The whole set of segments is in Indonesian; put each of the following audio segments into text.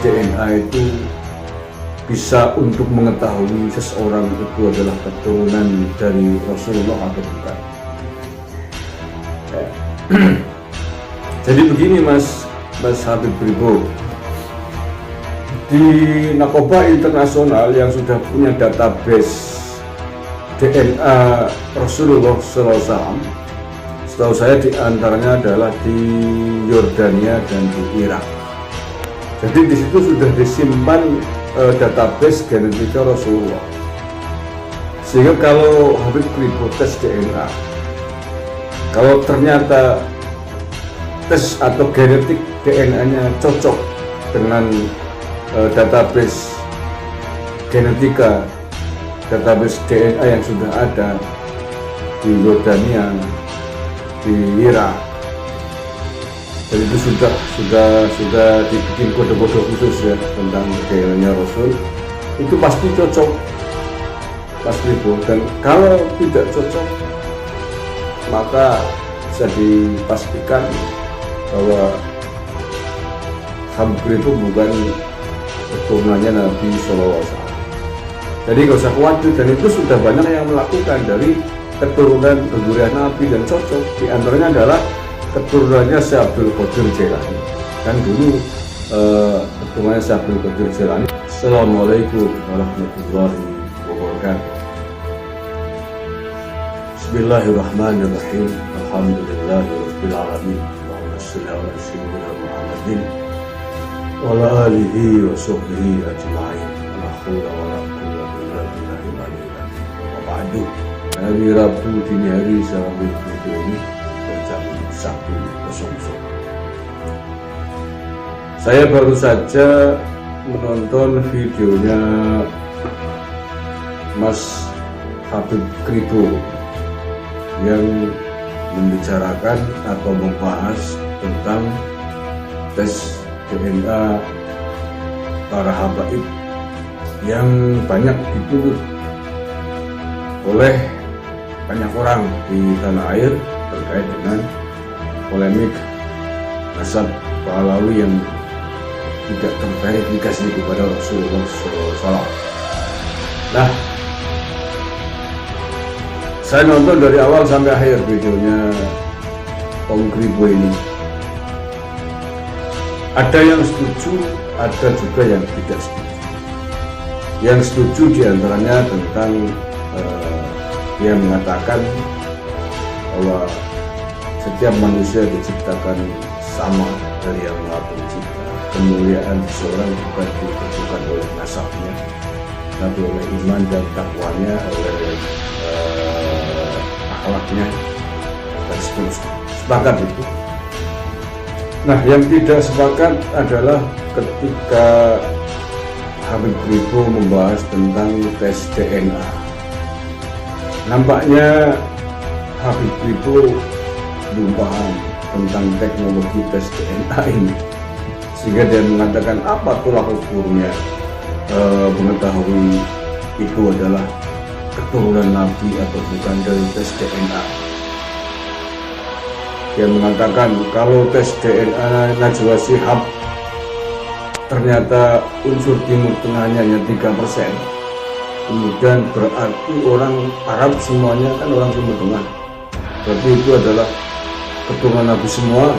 DNA itu bisa untuk mengetahui seseorang itu adalah keturunan dari Rasulullah atau bukan. Jadi begini Mas Habib Ribo, di Narkoba Internasional yang sudah punya database DNA Rasulullah SAW, setahu saya diantaranya adalah di Yordania dan di Irak. Jadi di situ sudah disimpan database genetika Rasulullah, sehingga kalau Habib Ribo tes DNA, kalau ternyata tes atau genetik DNA-nya cocok dengan database genetika, database DNA yang sudah ada di Yordania, di Irak, dan itu sudah dibikin kode-kode khusus ya tentang DNA Rasul, itu pasti cocok Mas Ribo. Dan kalau tidak cocok, maka bisa dipastikan bahwa Habib Ribo bukan keturunannya Nabi SAW. Jadi gak usah khawatir, dan itu sudah banyak yang melakukan dari keturunan zuriat Nabi dan cocok. Di antaranya adalah keturunannya Syekh Abdul Qadir Jailani. Kan dulu keturunannya Syekh Abdul Qadir Jailani. Assalamualaikum warahmatullahi wabarakatuh. Bismillahirrahmanirrahim. Alhamdulillahirabbil alamin. Allahumma shalli ala sayyidina Muhammadin wa ala alihi wa sahbihi ajma'in. La haula wa la quwwata illa billahil aliyyil azim. Wa ba'du. Hari Rabu dini hari Habib Ribo ini jam 1.00. Saya baru saja menonton videonya Mas Habib Ribo yang membicarakan atau membahas tentang tes DNA para habaib yang banyak dituntut oleh banyak orang di tanah air terkait dengan polemik nasab Pahlawi yang tidak terverifikasi kepada Rasulullah SAW. Nah, saya nonton dari awal sampai akhir videonya Om Ribo ini. Ada yang setuju, ada juga yang tidak setuju. Yang setuju diantaranya tentang dia mengatakan bahwa setiap manusia diciptakan sama dari Yang Maha Pencipta. Kemuliaan seseorang bukan ditentukan oleh nasabnya, tapi oleh iman dan takwanya, oleh akhlaknya, dan seterusnya. Sepakat itu. Nah, yang tidak sepakat adalah ketika Habib Ribo membahas tentang tes DNA. Nampaknya Habib Ribo belum paham tentang teknologi tes DNA ini, sehingga dia mengatakan apa tolak ukurnya mengetahui itu adalah keturunan Nabi atau bukan dari tes DNA. Dia mengatakan kalau tes DNA Najwa Shihab ternyata unsur Timur Tengahnya hanya 3%, kemudian berarti orang Arab semuanya kan orang Timur Tengah, berarti itu adalah keturunan Nabi semua.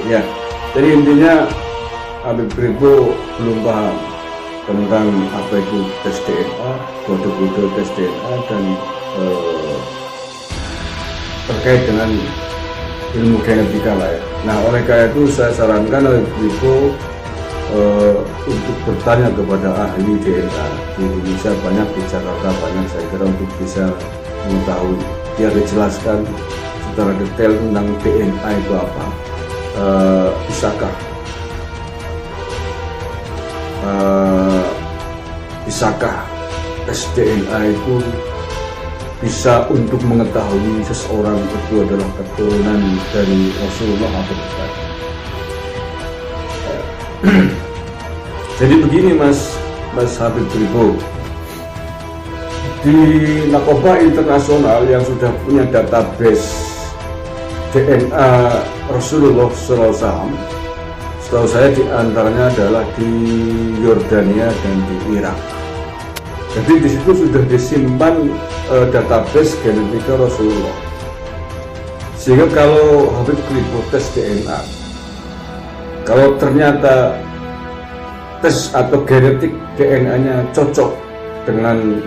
Ya, jadi intinya Habib Ribo belum paham tentang apa itu tes DNA, kode-kode tes DNA, dan terkait dengan ilmu genetika lah ya. Nah, oleh karena itu saya sarankan Habib Ribo untuk bertanya kepada ahli DNA di Indonesia, banyak di Jakarta banyak, saya kira untuk bisa mengetahui, biar dijelaskan secara detail tentang DNA itu apa. Bisakah tes DNA itu bisa untuk mengetahui seseorang itu adalah keturunan dari Rasulullah atau bukan? Jadi begini Mas Habib Ribo, di Narkoba Internasional yang sudah punya database DNA Rasulullah SAW, setahu saya di antaranya adalah di Yordania dan di Irak. Jadi di situ sudah disimpan database genetika Rasulullah. Sehingga kalau Habib Krippo tes DNA, kalau ternyata tes atau genetik DNA-nya cocok dengan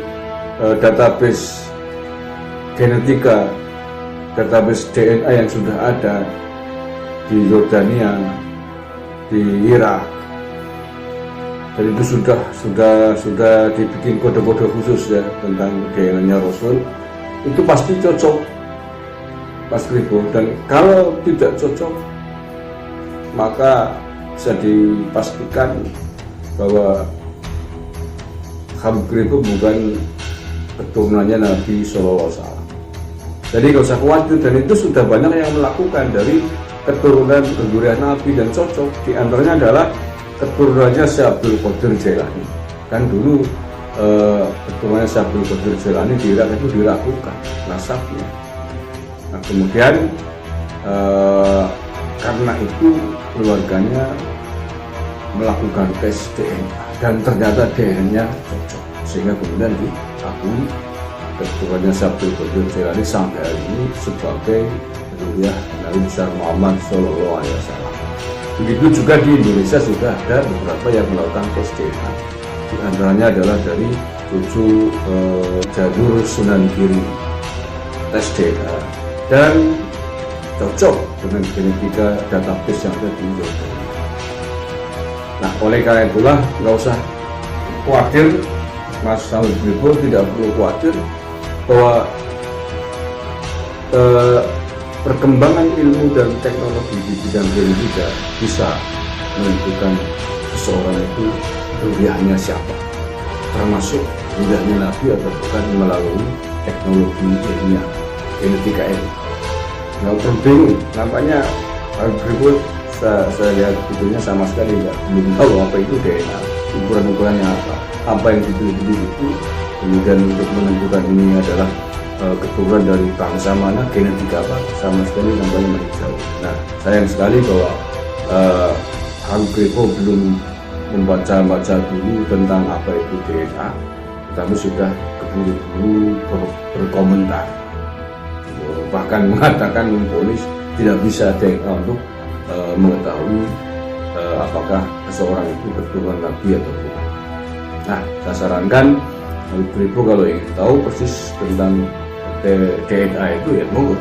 database genetika, database DNA yang sudah ada di Yordania, di Irak, dan itu sudah dibikin kode-kode khusus ya tentang DNA-nya Rasul, itu pasti cocok Mas Krippo. Dan kalau tidak cocok, maka bisa dipastikan bahwa Habib Krippo bukan keturunannya Nabi Sallallahu Alaihi Wasallam. Jadi nggak usah khawatir, dan itu sudah banyak yang melakukan dari keturunan zuriat Nabi dan cocok. Di antaranya adalah keturunannya Syekh Abdul Qadir Jailani. Kan dulu keturunannya Syekh Abdul Qadir Jailani di Irak itu diragukan nasabnya. Nah kemudian karena itu keluarganya melakukan tes DNA dan ternyata DNA-nya cocok, sehingga kemudian diakui keturunannya Syekh Abdul Qadir Jailani sampai hari ini sebagai zuriat Nabi besar Muhammad Sallallahu Alaihi Wasallam. Begitu juga di Indonesia sudah ada beberapa yang melakukan tes DNA. Di antaranya adalah dari cucu jalur Sunan Giri, tes DNA dan cocok dengan genetika database yang ada di Yordania. Nah oleh karena itulah nggak usah khawatir, Mas Habib Krippo tidak perlu khawatir bahwa perkembangan ilmu dan teknologi di bidang genetika bisa menentukan seseorang itu zuriatnya siapa, termasuk zuriatnya Nabi atau bukan melalui teknologi ilmiah genetika ini. Nggak perlu bingung, nampaknya Habib Krippo saya lihat videonya sama sekali belum tahu apa itu DNA, ukuran-ukurannya apa yang diteliti itu, kemudian untuk menentukan ini adalah keturunan dari bangsa mana, genetika apa, sama sekali nampaknya masih jauh. Nah sayang sekali bahwa Habib Krippo belum membaca dulu tentang apa itu DNA, tetapi sudah keburu-buru berkomentar, bahkan mengatakan memponis tidak bisa DNA untuk mengetahui apakah seseorang itu keturunan Nabi atau bukan. Nah saya sarankan Habib Krippo kalau ingin tahu persis tentang DNA itu ya monggo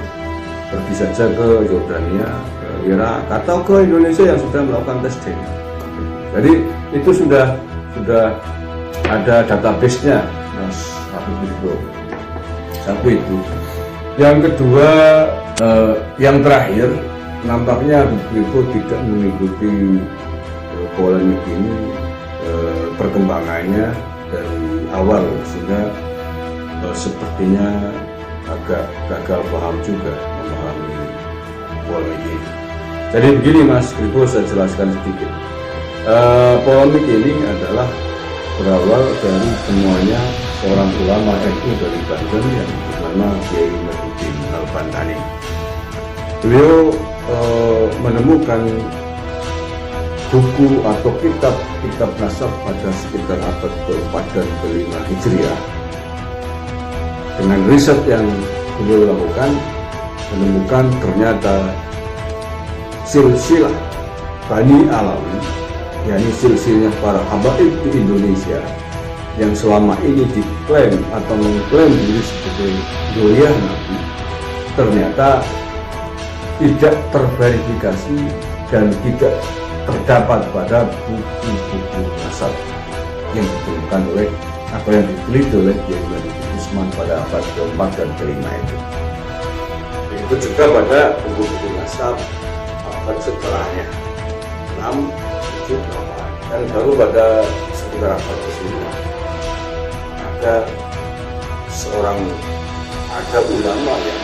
pergi saja ke Yordania, ke Irak, atau ke Indonesia yang sudah melakukan tes DNA. Jadi itu sudah ada database-nya, Mas Habib Krippo. Satu itu. Yang kedua, yang terakhir, nampaknya Habib Krippo tidak mengikuti polemik ini perkembangannya dari awal, sehingga sepertinya agak gagal paham juga memahami polemik ini. Jadi begini Mas Krippo, saya jelaskan sedikit. Polemik ini adalah berawal dari temuannya seorang ulama NU dari Banten yang bernama Kiai Mahyudin Al-Bantani. Beliau menemukan buku atau kitab nasab pada sekitar abad ke-4 dan ke-5 Hijriah. Dengan riset yang beliau lakukan, menemukan ternyata silsilah Bani Alawi, yakni silsilahnya para habaib di Indonesia yang selama ini diklaim atau mengklaim diri sebagai zuriat Nabi, ternyata tidak terverifikasi dan tidak terdapat pada buku-buku nasab yang ditemukan oleh apa yang diteliti oleh Kiai Mahyudin Usman pada abad ke-4 dan ke-5 itu. Begitu juga pada buku-buku nasab abad setelahnya 6, 7, 8, dan baru pada sekitar abad ke-9 ada ulama yang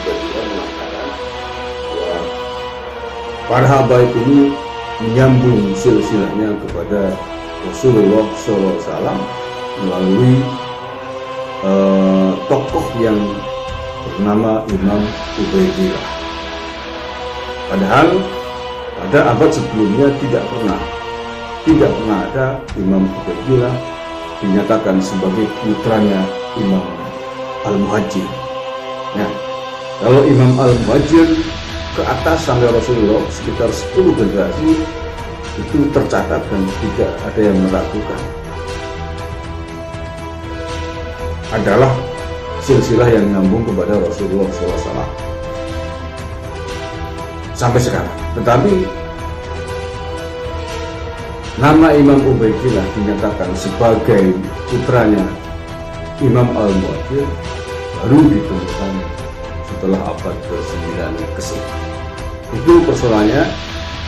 tiba-tiba mengatakan bahwa para habaib ini menyambung silsilahnya kepada Rasulullah SAW melalui tokoh yang bernama Imam Ubaidillah. Padahal Pada abad sebelumnya tidak pernah ada Imam Ubaidillah dinyatakan sebagai putranya Imam Al-Muhajir. Nah, kalau Imam Al-Muhajir ke atas sampai Rasulullah sekitar 10 generasi itu tercatat dan tidak ada yang meragukan. Adalah silsilah yang nyambung kepada Rasulullah SAW sampai sekarang. Tetapi nama Imam Ubaidillah dinyatakan sebagai putranya Imam Al-Muhajir baru ditemukan setelah abad ke-9 ke-10. Itu persoalannya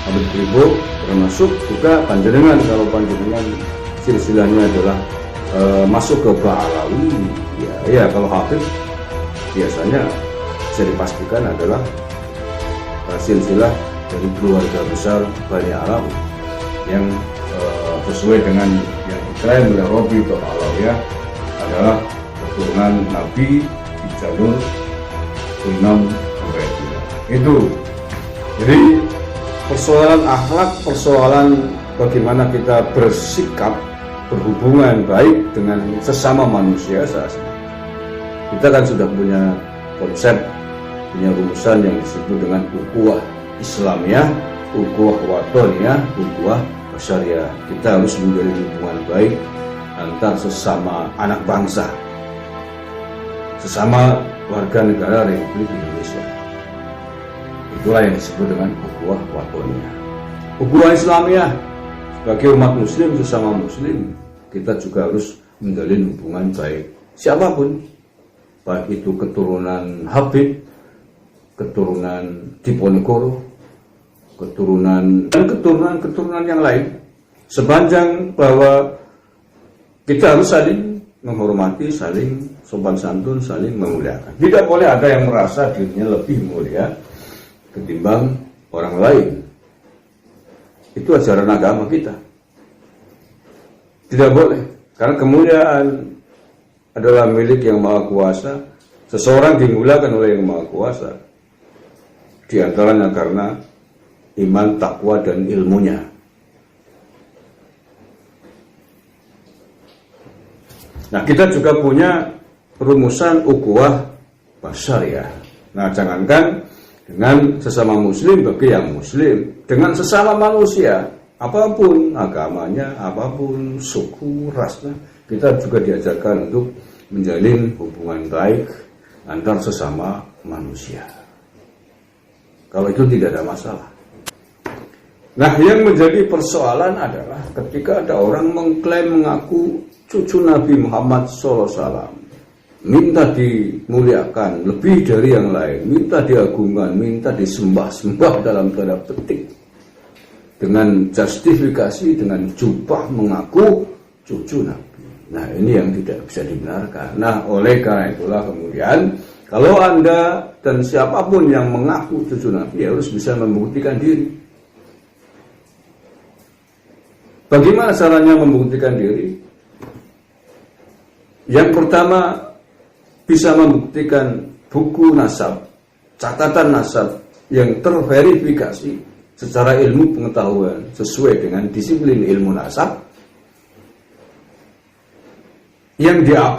abad ke-10, termasuk juga panjenengan. Kalau panjenengan silsilahnya adalah masuk ke Ba'alawi, ya kalau Habib biasanya bisa dipastikan adalah silsilah dari keluarga besar Bani Alawi yang sesuai dengan yang diklaim oleh Robi Alawiyah adalah keturunan Nabi di jalur Imam Ubaidillah. Itu jadi persoalan akhlak, persoalan bagaimana kita bersikap, berhubungan baik dengan sesama manusia. Kita kan sudah punya konsep, punya rumusan yang disebut dengan ukhuwah Islamiyah, ukhuwah watoniyah, ukhuwah syariah. Kita harus menjalin hubungan baik antar sesama anak bangsa, sesama warga negara Republik Indonesia. Itulah yang disebut dengan ukhuwah watoniyah. Ukhuwah Islamiyah, sebagai umat muslim, sesama muslim, kita juga harus menjalin hubungan baik siapapun, baik itu keturunan Habib, keturunan Diponegoro, keturunan dan keturunan yang lain, sepanjang bahwa kita harus saling menghormati, saling sopan santun, saling memuliakan. Tidak boleh ada yang merasa dirinya lebih mulia ketimbang orang lain. Itu ajaran agama kita. Tidak boleh, karena kemuliaan adalah milik yang maha kuasa. Seseorang dimuliakan oleh yang maha kuasa, di antaranya karena iman, takwa, dan ilmunya. Nah, kita juga punya rumusan ukhuwah syariah. Nah, jangankan dengan sesama muslim bagi yang muslim, dengan sesama manusia, apapun agamanya, apapun suku, rasnya, kita juga diajarkan untuk menjalin hubungan baik antar sesama manusia. Kalau itu tidak ada masalah. Nah, yang menjadi persoalan adalah ketika ada orang mengklaim mengaku cucu Nabi Muhammad SAW, minta dimuliakan lebih dari yang lain, minta diagungkan, minta disembah-sembah dalam tanda petik, dengan justifikasi, dengan jubah mengaku cucu Nabi. Nah, ini yang tidak bisa dibenarkan. Nah, oleh karena itulah kemudian kalau Anda dan siapapun yang mengaku cucu Nabi harus bisa membuktikan diri. Bagaimana caranya membuktikan diri? Yang pertama, bisa membuktikan buku nasab, catatan nasab yang terverifikasi secara ilmu pengetahuan sesuai dengan disiplin ilmu nasab yang diakui